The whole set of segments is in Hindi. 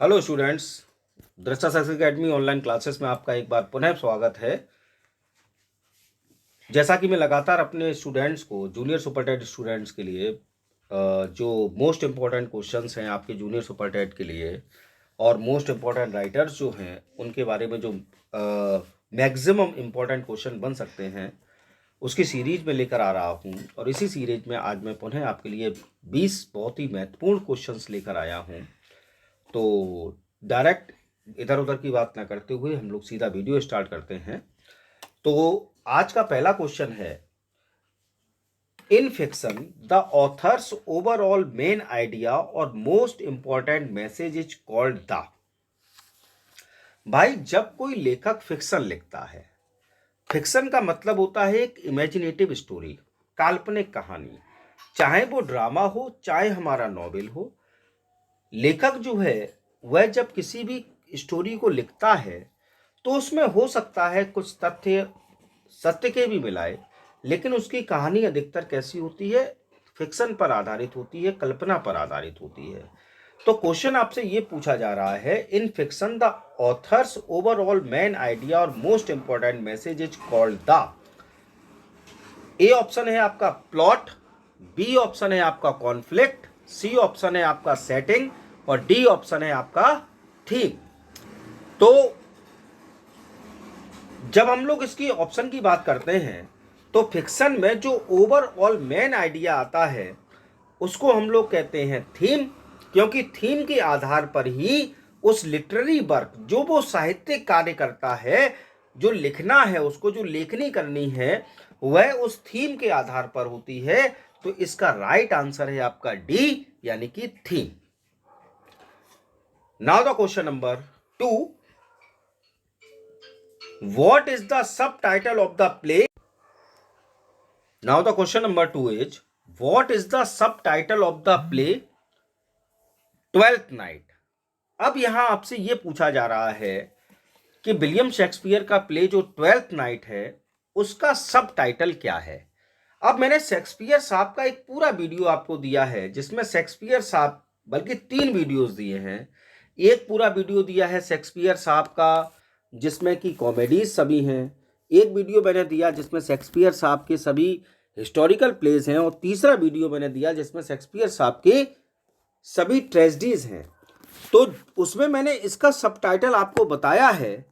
हेलो स्टूडेंट्स, दृष्टा सक्सेस एकेडमी ऑनलाइन क्लासेस में आपका एक बार पुनः स्वागत है। जैसा कि मैं लगातार अपने स्टूडेंट्स को, जूनियर सुपरटेट स्टूडेंट्स के लिए जो मोस्ट इम्पॉर्टेंट क्वेश्चंस हैं आपके जूनियर सुपरटेट के लिए और मोस्ट इम्पॉर्टेंट राइटर्स जो हैं उनके बारे में जो मैक्सिमम इम्पॉर्टेंट क्वेश्चन बन सकते हैं उसकी सीरीज में लेकर आ रहा हूं। और इसी सीरीज में आज मैं पुनः आपके लिए 20 बहुत ही महत्वपूर्ण क्वेश्चंस लेकर आया हूं। तो डायरेक्ट इधर उधर की बात ना करते हुए हम लोग सीधा वीडियो स्टार्ट करते हैं। तो आज का पहला क्वेश्चन है, in fiction the author's overall main idea और most important message is called the. भाई, जब कोई लेखक फिक्शन लिखता है, फिक्शन का मतलब होता है एक इमेजिनेटिव स्टोरी, काल्पनिक कहानी, चाहे वो ड्रामा हो चाहे हमारा नॉवेल हो। लेखक जो है वह जब किसी भी स्टोरी को लिखता है तो उसमें हो सकता है कुछ तथ्य सत्य के भी मिलाए, लेकिन उसकी कहानी अधिकतर कैसी होती है, फिक्शन पर आधारित होती है, कल्पना पर आधारित होती है। तो क्वेश्चन आपसे ये पूछा जा रहा है, in fiction the author's overall main idea और most important message is called the. A option है आपका प्लॉट, बी ऑप्शन है आपका कॉन्फ्लिक्ट, सी ऑप्शन है आपका सेटिंग और डी ऑप्शन है आपका थीम। तो जब हम लोग इसकी ऑप्शन की बात करते हैं तो फिक्शन में जो ओवरऑल मेन आइडिया आता है उसको हम लोग कहते हैं थीम, क्योंकि थीम के आधार पर ही उस लिटरेरी वर्क, जो वो साहित्यिक कार्य करता है, जो लिखना है उसको, जो लेखनी करनी है, वह उस थीम के आधार पर होती है। तो इसका राइट आंसर है आपका डी, यानी कि theme. Now the question number 2, what is the subtitle of the play? Now the question number 2 is, what is the subtitle of the play Twelfth Night? अब यहां आपसे यह पूछा जा रहा है कि विलियम शेक्सपियर का प्ले जो ट्वेल्थ नाइट है उसका सब टाइटल क्या है। अब मैंने शेक्सपियर साहब का एक पूरा वीडियो आपको दिया है जिसमें शेक्सपियर साहब, बल्कि 3 वीडियोस दिए हैं। एक पूरा वीडियो दिया है शेक्सपियर साहब का जिसमें कि कॉमेडीज सभी हैं, एक वीडियो मैंने दिया जिसमें शेक्सपियर साहब के सभी हिस्टोरिकल प्लेस हैं, और तीसरा वीडियो मैंने दिया जिसमें शेक्सपियर साहब के सभी ट्रेजेडीज हैं। तो उसमें मैंने इसका सबटाइटल आपको बताया है।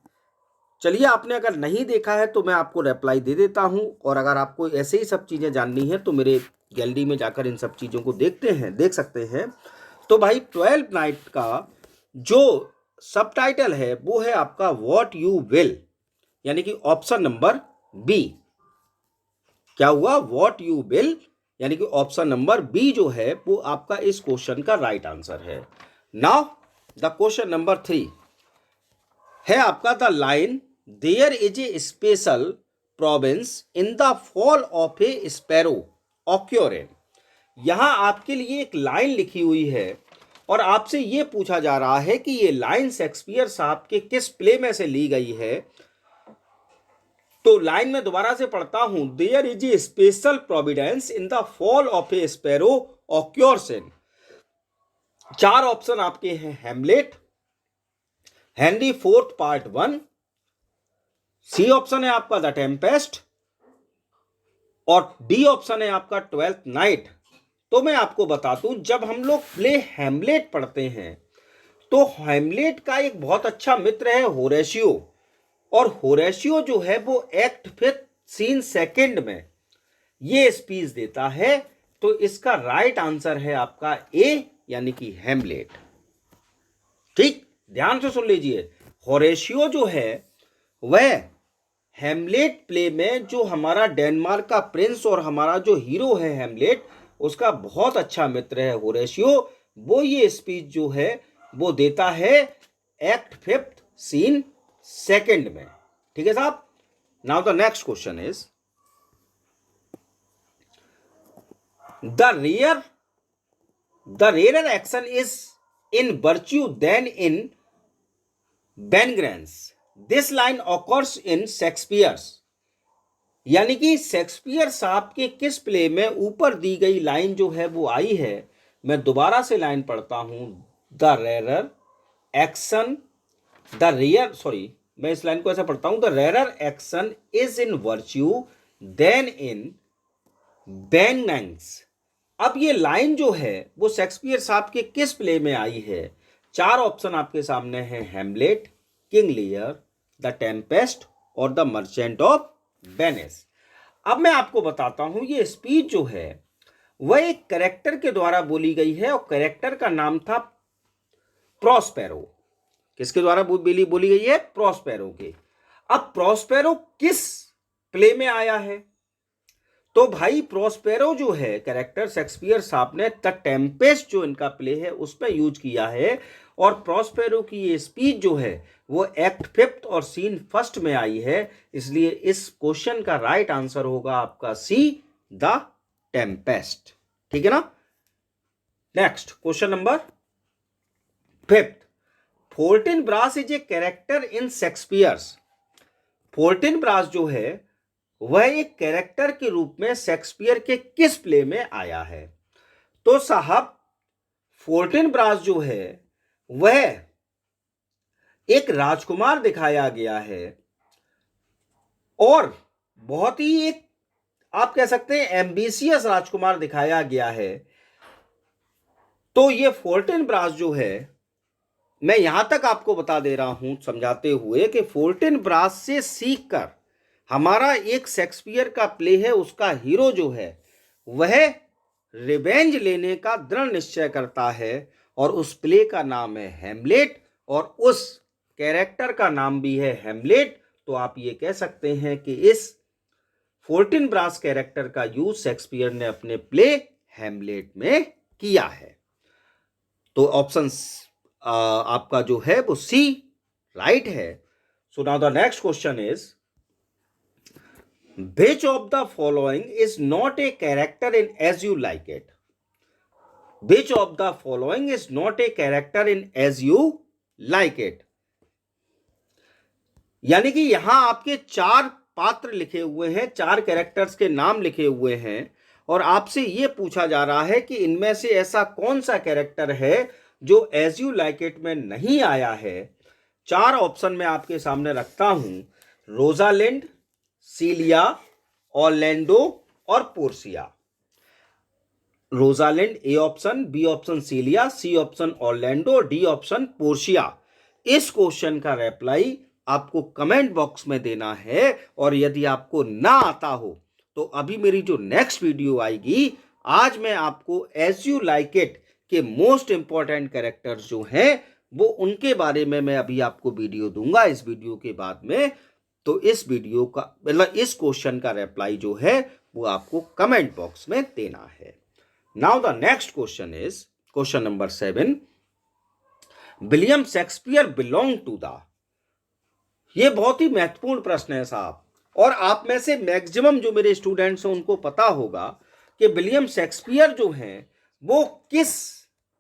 चलिए, आपने अगर नहीं देखा है तो मैं आपको रिप्लाई दे देता हूं, और अगर आपको ऐसे ही सब चीज़ें जाननी है तो मेरे गैलरी में जाकर इन सब चीज़ों को देख सकते हैं। तो भाई, 12 नाइट का जो सबटाइटल है वो है आपका व्हाट यू विल, यानी कि ऑप्शन नंबर बी। क्या हुआ? व्हाट यू विल, यानी कि ऑप्शन नंबर बी जो है वो आपका इस क्वेश्चन का राइट आंसर है। नाउ द क्वेश्चन नंबर 3 है आपका, the line there is a special province in the fall of a sparrow occur in. यहां आपके लिए एक लाइन लिखी हुई है और आपसे यह पूछा जा रहा है कि ये लाइन शेक्सपियर साहब के किस प्ले में से ली गई है। तो लाइन में दोबारा से पढ़ता हूं, there is a special providence in the fall of a sparrow occurs in. 4 option आपके हैं, Hamlet, Henry fourth part 1, C option है आपका द टेम्पेस्ट और डी ऑप्शन है आपका ट्वेल्थ नाइट। तो मैं आपको बता दूं, जब हम लोग प्ले हेमलेट पढ़ते हैं तो हेमलेट का एक बहुत अच्छा मित्र है होरेशियो, और होरेशियो जो है वो एक्ट 5 सीन 2 में ये स्पीच देता है। तो इसका राइट आंसर है आपका ए, यानी कि हेमलेट। ठीक, ध्यान से सुन लीजिए, होरेशियो जो है वह हेमलेट प्ले में जो हमारा डेनमार्क का प्रिंस और हमारा जो हीरो है हेमलेट, उसका बहुत अच्छा मित्र है होरेशियो। वो ये स्पीच जो है वो देता है एक्ट 5 सीन 2 में। ठीक है साहब। Now the next question is, the rare action is in virtue than in vengeance. This line occurs in Shakespeare's. यानी कि शेक्सपियर साहब के किस प्ले में ऊपर दी गई लाइन जो है वो आई है। मैं दोबारा से लाइन पढ़ता हूं, the rare action the rare, sorry मैं इस लाइन को ऐसा पढ़ता हूं, the rare action is in virtue than in बेनैंग्स। अब ये लाइन जो है वो शेक्सपियर साहब के किस प्ले में आई है? चार ऑप्शन आपके सामने हैं, Hamlet, King Lear, the tempest और द मर्चेंट ऑफ वेनिस। अब मैं आपको बताता हूं, ये स्पीच जो है वह एक कैरेक्टर के द्वारा बोली गई है और कैरेक्टर का नाम था प्रॉस्पेरो। किसके द्वारा बोली गई है? प्रॉस्पेरो के। अब प्रॉस्पेरो किस प्ले में आया है? तो भाई प्रॉस्पेरो जो है कैरेक्टर शेक्सपियर साहब ने द टेम्पेस्ट जो इनका प्ले है उसमें यूज किया है। और प्रॉस्पेरो की ये स्पीच जो है वो एक्ट 5 और सीन 1 में आई है। इसलिए इस क्वेश्चन का राइट आंसर होगा आपका सी, द टेम्पेस्ट। ठीक है ना। Next question number 5, Fortinbras is a character in Shakespeare's. Fortinbras जो है वह एक कैरेक्टर के रूप में शेक्सपियर के किस प्ले में आया है? तो साहब फोर्टिनब्रास जो है वह एक राजकुमार दिखाया गया है और बहुत ही एक आप कह सकते हैं एम्बिशियस राजकुमार दिखाया गया है। तो ये फोर्टिनब्रास जो है, मैं यहां तक आपको बता दे रहा हूं समझाते हुए कि फोर्टिनब्रास से सीखकर हमारा एक शेक्सपियर का प्ले है, उसका हीरो जो है वह रिवेंज लेने का दृढ़ निश्चय करता है और उस प्ले का नाम है हैमलेट और उस कैरेक्टर का नाम भी है हैमलेट। तो आप ये कह सकते हैं कि इस फोर्टिनब्रास कैरेक्टर का यूज शेक्सपियर ने अपने प्ले हैमलेट में किया है। तो ऑप्शन आपका जो है वो सी राइट है। So now the next question is, which of the following is not a character in As You Like It? Which of the following is not a character in As You Like It? यानी कि यहां आपके 4 पात्र लिखे हुए हैं, 4 कैरेक्टर्स के नाम लिखे हुए हैं और आपसे यह पूछा जा रहा है कि इनमें से ऐसा कौन सा कैरेक्टर है जो एज यू लाइक इट में नहीं आया है। 4 ऑप्शन मैं आपके सामने रखता हूं, रोजालिंड, सीलिया, ऑर्लैंडो और Portia. Rosalind A option, B option Celia, C option Orlando, D option Portia. इस क्वेश्चन का रिप्लाई आपको कमेंट बॉक्स में देना है और यदि आपको ना आता हो तो अभी मेरी जो नेक्स्ट वीडियो आएगी, आज मैं आपको एज यू लाइक इट के मोस्ट इंपॉर्टेंट कैरेक्टर्स जो हैं वो उनके बारे में मैं अभी आपको वीडियो दूंगा इस वीडियो के बाद में। तो इस वीडियो का मतलब इस क्वेश्चन का रिप्लाई जो है वो आपको कमेंट बॉक्स में देना है। Now the next question is question number 7, William Shakespeare belong to the. ये बहुत ही महत्वपूर्ण प्रश्न है साहब और आप में से मैक्सिमम जो मेरे स्टूडेंट्स हैं उनको पता होगा कि विलियम शेक्सपियर जो हैं वो किस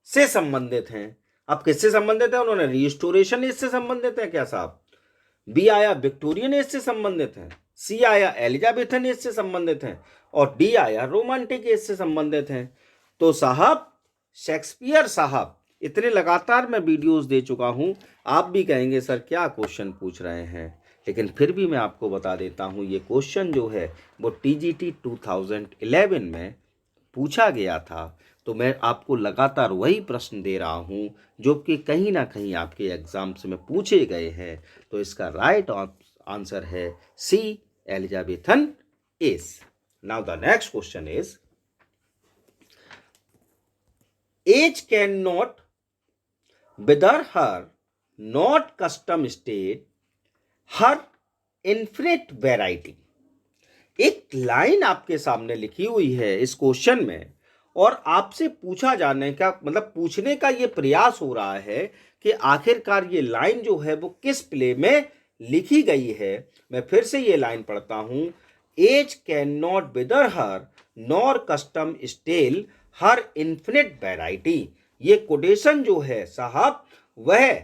से संबंधित हैं। आप किससे संबंधित हैं? उन्होंने रिस्टोरेशन एज से संबंधित है क्या साहब? बी आया विक्टोरियन एज से संबंधित है, सी आया एलिजाबेथन एज से संबंधित है और डी आया रोमांटिक एज से संबंधित है। तो साहब शेक्सपियर साहब, इतने लगातार मैं वीडियोस दे चुका हूं, आप भी कहेंगे सर क्या क्वेश्चन पूछ रहे हैं, लेकिन फिर भी मैं आपको बता देता हूं ये क्वेश्चन जो है वो टीजीटी 2011 में पूछा गया था। तो मैं आपको लगातार वही प्रश्न दे रहा हूं जो कि कहीं ना कहीं आपके एग्जाम्स में पूछे गए हैं। तो इसका राइट आंसर है C, Elizabethan age. Now the next question is, age can not wither her not custom state her infinite variety. एक लाइन आपके सामने लिखी हुई है इस क्वेश्चन में और आपसे पूछा जाने का मतलब पूछने का ये प्रयास हो रहा है कि आखिरकार ये लाइन जो है वो किस प्ले में लिखी गई है। मैं फिर से ये लाइन पढ़ता हूं, age can not wither her nor custom stale her infinite variety. ये कोटेशन जो है साहब वह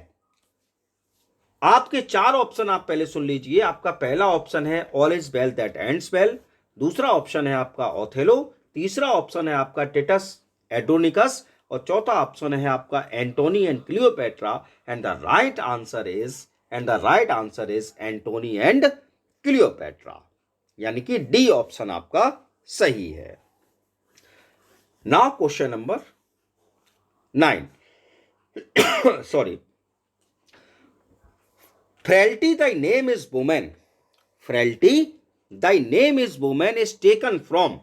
आपके 4 ऑप्शन आप पहले सुन लीजिए। आपका पहला ऑप्शन है all is well that ends well, दूसरा ऑप्शन है आपका ओथेलो, तीसरा ऑप्शन है आपका टिटस एड्रोनिकस और चौथा ऑप्शन है आपका Antony and Cleopatra, and the right answer is Antony and Cleopatra, यानी कि डी ऑप्शन आपका सही है। Now question number 9 sorry, frailty thy name is woman, frailty thy name is woman is taken from।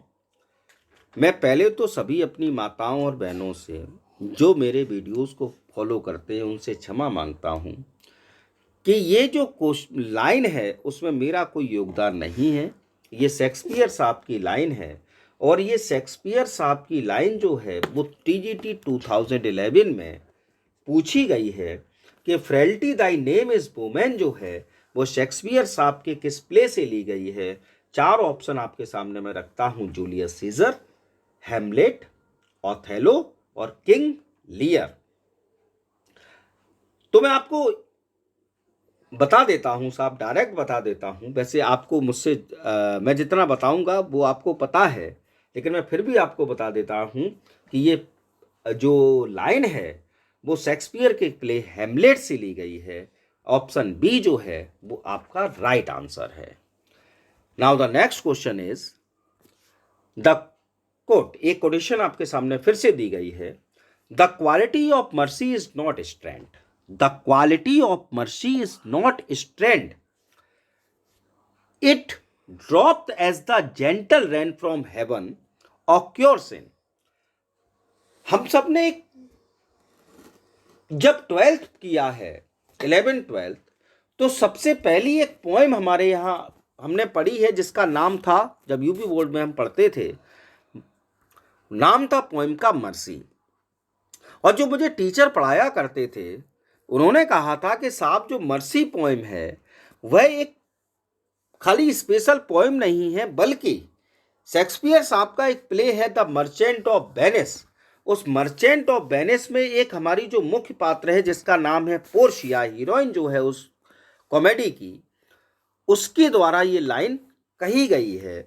मैं पहले तो सभी अपनी माताओं और बहनों से जो मेरे वीडियोस को फॉलो करते हैं उनसे क्षमा मांगता हूं कि ये जो लाइन है उसमें मेरा कोई योगदान नहीं है। ये शेक्सपियर साहब की लाइन है, और ये शेक्सपियर साहब की लाइन जो है वो TGT 2011 में पूछी गई है कि frailty Dai name is women जो है वो शेक्सपियर साहब के किस प्ले से ली गई है। 4 ऑप्शन आपके सामने मैं रखता हूं, जूलियस सीजर, हैमलेट, ओथेलो और किंग लियर। तो मैं आपको बता देता हूं साहब, डायरेक्ट बता देता हूं। वैसे आपको मुझसे मैं जितना बताऊंगा वो आपको पता है, लेकिन मैं फिर भी आपको बता देता हूं कि ये जो लाइन है वो शेक्सपियर के प्ले हैमलेट से ली गई है। ऑप्शन बी जो है वो आपका राइट आंसर है। Now the next question is the quote. एक कोटेशन आपके सामने फिर से दी गई है, the quality of mercy is not strength, the quality of mercy is not strength, it dropped as the gentle rain from heaven occurs in. हम सब ने जब 12th किया है, 11th 12th, तो सबसे पहली एक पोएम हमारे यहाँ हमने पढ़ी है जिसका नाम था, जब यूपी बोर्ड में हम पढ़ते थे, नाम था पोएम का मर्सी। और जो मुझे टीचर पढ़ाया करते थे उन्होंने कहा था कि साहब जो मर्सी पोएम है वह एक खाली स्पेशल पोएम नहीं है, बल्कि शेक्सपियर साहब का एक प्ले है द मर्चेंट ऑफ वेनिस। उस मर्चेंट ऑफ वेनिस में एक हमारी जो मुख्य पात्र है जिसका नाम है पोर्शिया, हीरोइन जो है उस कॉमेडी की, उसके द्वारा ये लाइन कही गई है।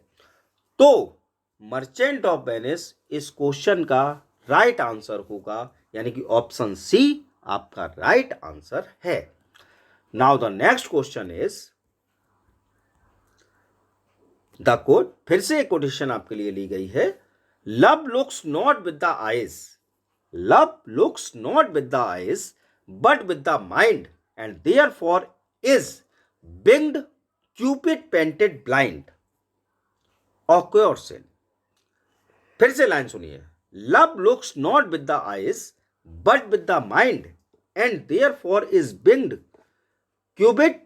तो मर्चेंट ऑफ वेनिस इस क्वेश्चन का राइट आंसर होगा, यानी कि ऑप्शन सी आपका राइट आंसर है। Now the next question is the quote. फिर से एक कोटेशन आपके लिए ली गई है, love looks not with the eyes, love looks not with the eyes but with the mind and therefore is winged Cupid painted blind occurs in. फिर से लाइन सुनिए, love looks not with the eyes but with the mind and therefore is winged Cupid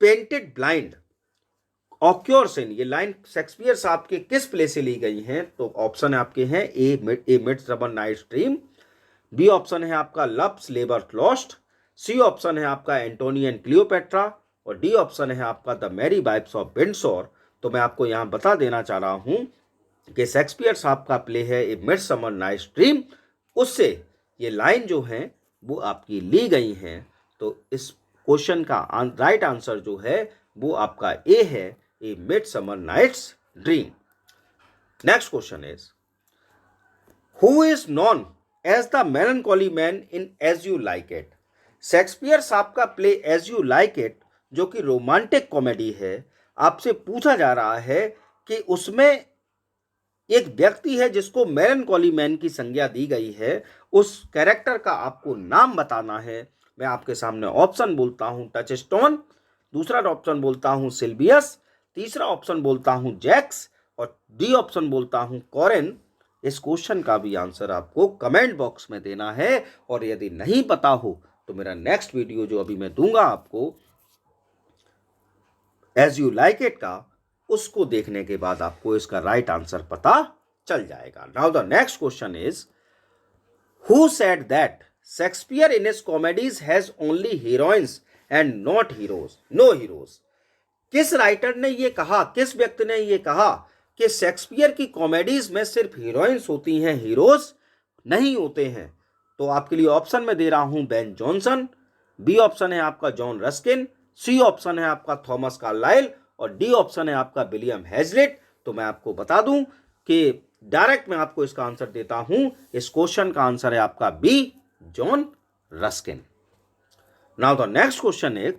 painted blind occurs in. ये लाइन शेक्सपियर साहब के किस प्ले से ली गई हैं? तो ऑप्शन है आपके हैं A Midsummer Night's Dream, B option है आपका Love's Labour Lost, C option है आपका एंटोनी एंड क्लियोपेट्रा, और डी ऑप्शन है आपका the Merry Wives of Windsor. तो मैं आपको यहाँ बता देना चाह रहा हूँ कि शेक्सपियर साहब का प्ले है ए मिडसमर नाइट्स ड्रीम, उससे ये लाइन जो है वो आपकी ली गई हैं। तो इस क्वेश्चन का राइट आंसर जो है वो आपका ए है, A Midsummer Night's Dream. Next question is who is known as the melancholy man in As You Like It. Shakespeare साहब का play As You Like It जो कि रोमांटिक कॉमेडी है, आपसे पूछा जा रहा है कि उसमें एक व्यक्ति है जिसको मेलनकॉली मैन की संज्ञा दी गई है, उस कैरेक्टर का आपको नाम बताना है। मैं आपके सामने ऑप्शन बोलता हूं टचस्टोन, दूसरा ऑप्शन बोलता हूं सिल्वियस, तीसरा ऑप्शन बोलता हूं जैक्स, और डी ऑप्शन बोलता हूं कॉरेन। इस क्वेश्चन का भी आंसर आपको कमेंट बॉक्स में देना है, और यदि नहीं पता हो तो मेरा नेक्स्ट वीडियो जो अभी मैं दूंगा आपको एज यू लाइक इट का, उसको देखने के बाद आपको इसका राइट आंसर पता चल जाएगा। Now the next question is who said that Shakespeare in his comedies has only heroines and not heroes, no heroes. किस राइटर ने ये कहा, किस व्यक्ति ने ये कहा कि शेक्सपियर की कॉमेडीज में सिर्फ हीरोइंस होती हैं, हीरोज नहीं होते हैं? तो आपके लिए ऑप्शन में दे रहा हूं बेन जॉनसन, बी ऑप्शन है आपका जॉन रस्किन, सी ऑप्शन है आपका थॉमस कार्लाइल, और डी ऑप्शन है आपका विलियम हैजलिट। तो मैं आपको बता दूं कि डायरेक्ट मैं आपको इसका आंसर देता हूं। इस क्वेश्चन का आंसर है आपका B, John Ruskin. Now the next question is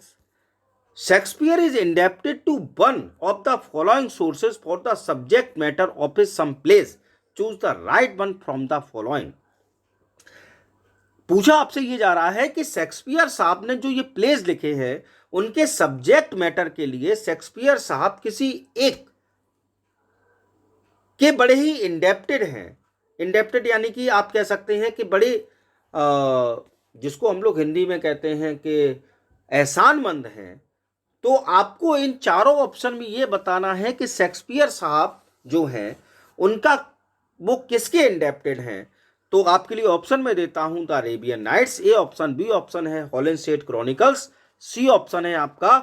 Shakespeare is indebted to one of the following sources for the subject matter of his some plays, choose the right one from the following. पूछा आपसे ये जा रहा है कि शेक्सपियर साहब ने जो ये प्लेस लिखे हैं उनके सब्जेक्ट मैटर के लिए शेक्सपियर साहब किसी एक के बड़े ही इंडेप्टेड हैं। इंडेप्टेड यानी कि आप कह सकते हैं कि बड़े जिसको हम लोग हिंदी में कहते हैं कि एहसानमंद हैं। तो आपको इन चारों ऑप्शन में ये बताना है कि शेक्सपियर साहब जो हैं उनका वो किसके इंडेप्टेड हैं। तो आपके लिए ऑप्शन में देता हूं the Arabian Nights, A option, B option है हॉलिंस्हेड क्रॉनिकल्स, सी ऑप्शन है आपका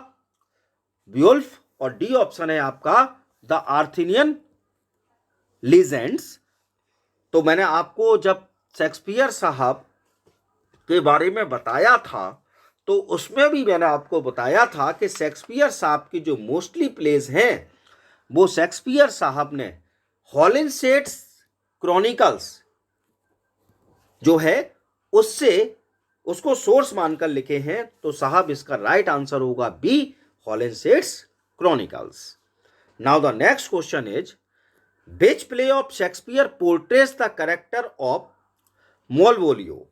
ब्योल्फ और डी ऑप्शन है आपका द आर्थरियन लीजेंड्स। तो मैंने आपको जब शेक्सपियर साहब के बारे में बताया था तो उसमें भी मैंने आपको बताया था कि शेक्सपियर साहब की जो मोस्टली प्लेस हैं वो शेक्सपियर साहब ने हॉलिंस्हेड क्रॉनिकल्स जो है उसको सोर्स मानकर लिखे हैं। तो साहब इसका राइट आंसर होगा B, Holinshed's Chronicles. Now the next question is which play of Shakespeare portrays the character of Malvolio.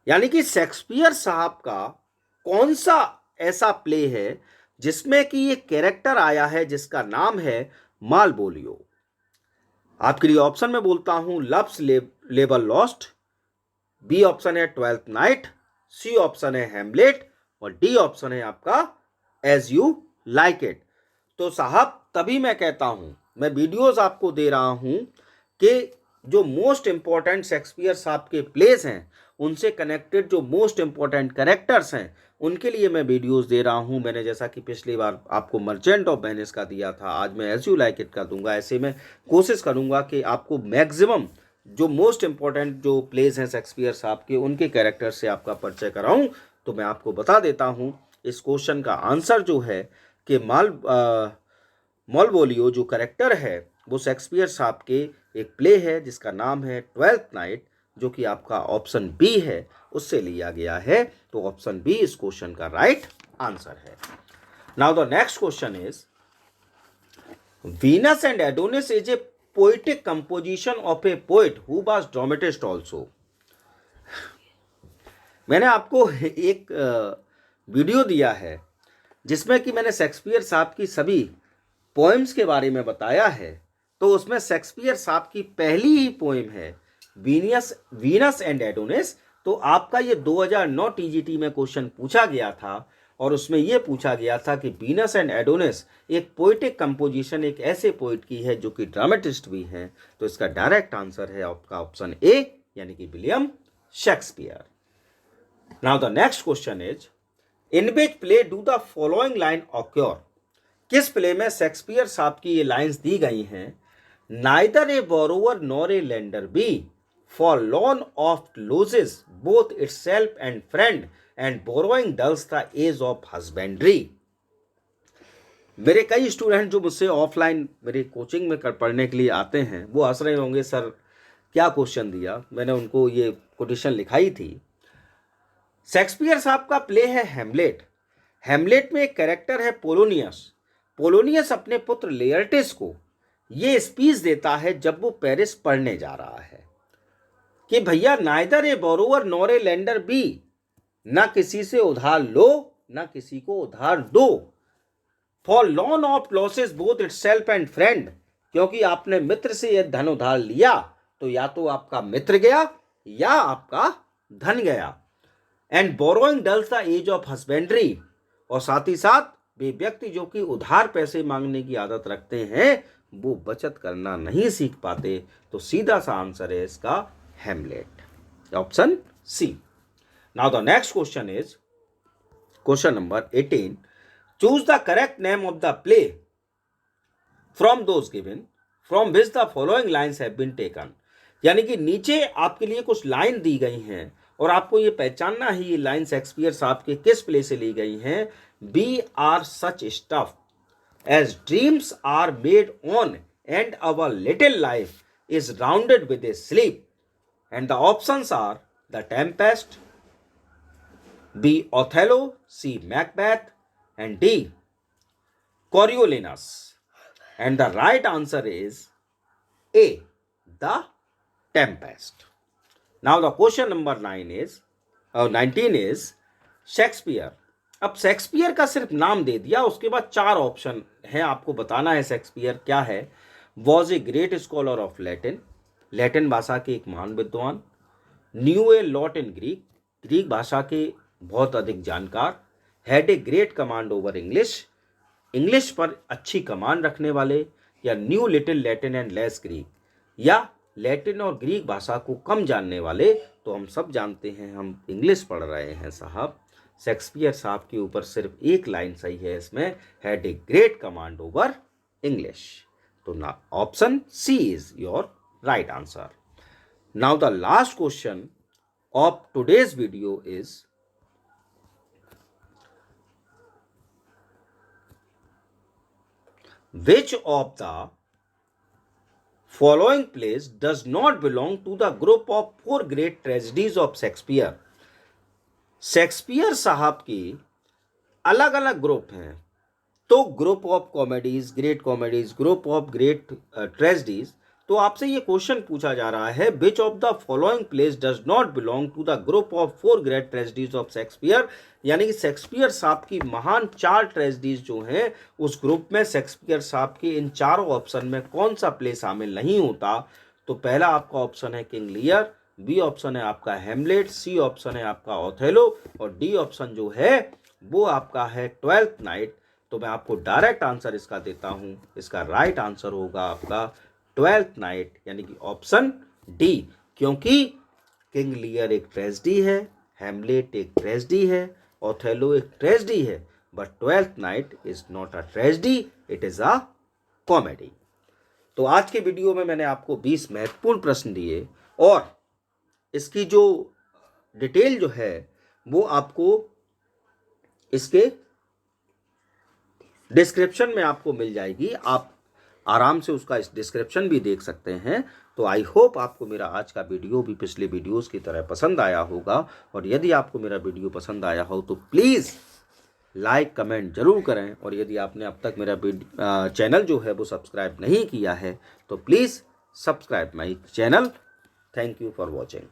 यानी कि शेक्सपियर साहब का कौन सा ऐसा प्ले है जिसमें कि ये कैरेक्टर आया है जिसका नाम है मालवोलियो। आपके लिए ऑप्शन में बोलता हूं Love's Labour Lost, B option है ट्वेल्थ नाइट, सी ऑप्शन है हैमलेट और डी ऑप्शन है आपका एज यू लाइक इट। तो साहब तभी मैं कहता हूं, मैं वीडियोस आपको दे रहा हूं कि जो मोस्ट इंपॉर्टेंट शेक्सपियर साहब के प्लेस हैं उनसे कनेक्टेड जो मोस्ट इंपॉर्टेंट कैरेक्टर्स हैं उनके लिए मैं वीडियोस दे रहा हूं। मैंने जैसा कि पिछली बार आपको मर्चेंट ऑफ वेनिस का दिया था, आज मैं एज यू लाइक इट का दूंगा। ऐसे में कोशिश करूंगा कि आपको मैक्सिमम जो मोस्ट इंपॉर्टेंट जो प्लेस हैं शेक्सपियर साहब के उनके कैरेक्टर से आपका परिचय कराऊं। तो मैं आपको बता देता हूं इस क्वेश्चन का आंसर जो है कि मालवोलियो जो कैरेक्टर है वो शेक्सपियर साहब के एक प्ले है जिसका नाम है ट्वेल्थ नाइट, जो कि आपका ऑप्शन बी है उससे लिया गया है। तो ऑप्शन बी इस क्वेश्चन का राइट आंसर है। Now the next question is Venus and Adonis is a poetic composition of A poet who was dramatist also. मैंने आपको एक वीडियो दिया है जिसमें कि मैंने शेक्सपियर साहब की सभी पोएम्स के बारे में बताया है। तो उसमें शेक्सपियर साहब की पहली ही पोएम है वीनस एंड एडोनिस। तो आपका ये 2009 टीजीटी में क्वेश्चन पूछा गया था और उसमें यह पूछा गया था कि वीनस एंड एडोनिस एक पोएटिक कंपोजिशन एक ऐसे पोइट की है जो कि ड्रामेटिस्ट भी हैं। तो इसका डायरेक्ट आंसर है आपका ऑप्शन ए यानी कि William Shakespeare. Now the next question is in which play do the following line occur. किस प्ले में शेक्सपियर साहब की ये लाइंस दी गई हैं neither a borrower nor a lender be for loan of loses both itself and friend and borrowing dulls the edge of husbandry. मेरे कई स्टूडेंट जो मुझसे ऑफलाइन मेरी कोचिंग में पढ़ने के लिए आते हैं वो हंस रहे होंगे सर क्या क्वेश्चन दिया। मैंने उनको ये कोटेशन लिखाई थी। शेक्सपियर साहब का प्ले है हैमलेट। हैमलेट में एक कैरेक्टर है पोलोनियस। पोलोनियस अपने पुत्र लेयर्टिस को ये स्पीच देता है जब वो पेरिस पढ़ने जा रहा है कि भैया neither a borrower nor a lender be, ना किसी से उधार लो ना किसी को उधार दो, for loan of losses both itself and friend, क्योंकि आपने मित्र से यह धन उधार लिया तो या तो आपका मित्र गया या आपका धन गया। And borrowing dulls the edge of husbandry, और साथ ही साथ वे व्यक्ति जो कि उधार पैसे मांगने की आदत रखते हैं वो बचत करना नहीं सीख पाते। तो सीधा सा आंसर है इसका Hamlet, option C. Now the next question is question number 18 choose the correct name of the play from those given from which the following lines have been taken. यानी कि नीचे आपके लिए कुछ लाइन दी गई हैं और आपको ये पहचानना है ये लाइन शेक्सपियर साहब के किस प्ले से ली गई हैं। We are such stuff as dreams are made on and our little life is rounded with a sleeve? And the options are The Tempest, B. Othello, C. Macbeth, and D. Coriolanus. And the right answer is A. The Tempest. Now the question number 19 is Shakespeare. अब शेक्सपियर का सिर्फ नाम दे दिया, उसके बाद 4 ऑप्शन है, आपको बताना है शेक्सपियर क्या है. Was a great scholar of Latin, Latin भाषा के एक महान विद्वान. New a lot in Greek, Greek भाषा के बहुत अधिक जानकार. Had a great command over English, English पर अच्छी कमांड रखने वाले. या new little Latin and less Greek, या लैटिन और ग्रीक भाषा को कम जानने वाले. तो हम सब जानते हैं, हम इंग्लिश पढ़ रहे हैं साहब. शेक्सपियर साहब के ऊपर सिर्फ एक लाइन सही है इसमें, had a great command over English. तो ना option C is your right answer. Now the last question of today's video is which of the following plays does not belong to the group of 4 great tragedies of Shakespeare? Shakespeare साहब की अलग अलग ग्रुप हैं, तो group of comedies, great comedies, group of great tragedies. तो आपसे ये क्वेश्चन पूछा जा रहा है, which of the following plays does not belong to the group of 4 great tragedies of Shakespeare. यानी कि शेक्सपियर साहब की महान 4 ट्रेजेडीज जो हैं, उस ग्रुप में शेक्सपियर साहब के इन चारों ऑप्शन में कौन सा प्ले शामिल नहीं होता. तो पहला आपका ऑप्शन है किंग लियर, बी ऑप्शन है आपका हेमलेट, सी ऑप्शन है आपका ओथेलो, और डी ऑप्शन जो है वो आपका है ट्वेल्थ नाइट. तो मैं आपको डायरेक्ट आंसर इसका देता हूं, इसका राइट आंसर होगा आपका ट्वेल्थ नाइट, यानी कि ऑप्शन डी. क्योंकि किंग लियर एक ट्रेजेडी है, हेमलेट एक ट्रेजेडी है, ओथेलो एक ट्रेजेडी है, but twelfth night is not a tragedy, it is a comedy. तो आज के वीडियो में मैंने आपको 20 महत्वपूर्ण प्रश्न दिए, और इसकी जो डिटेल जो है वो आपको इसके डिस्क्रिप्शन में आपको मिल जाएगी. आप आराम से उसका इस डिस्क्रिप्शन भी देख सकते हैं. तो आई होप आपको मेरा आज का वीडियो भी पिछले वीडियोस की तरह पसंद आया होगा. और यदि आपको मेरा वीडियो पसंद आया हो तो प्लीज़ लाइक कमेंट जरूर करें. और यदि आपने अब तक मेरा चैनल जो है वो सब्सक्राइब नहीं किया है तो please subscribe my channel. Thank you for watching.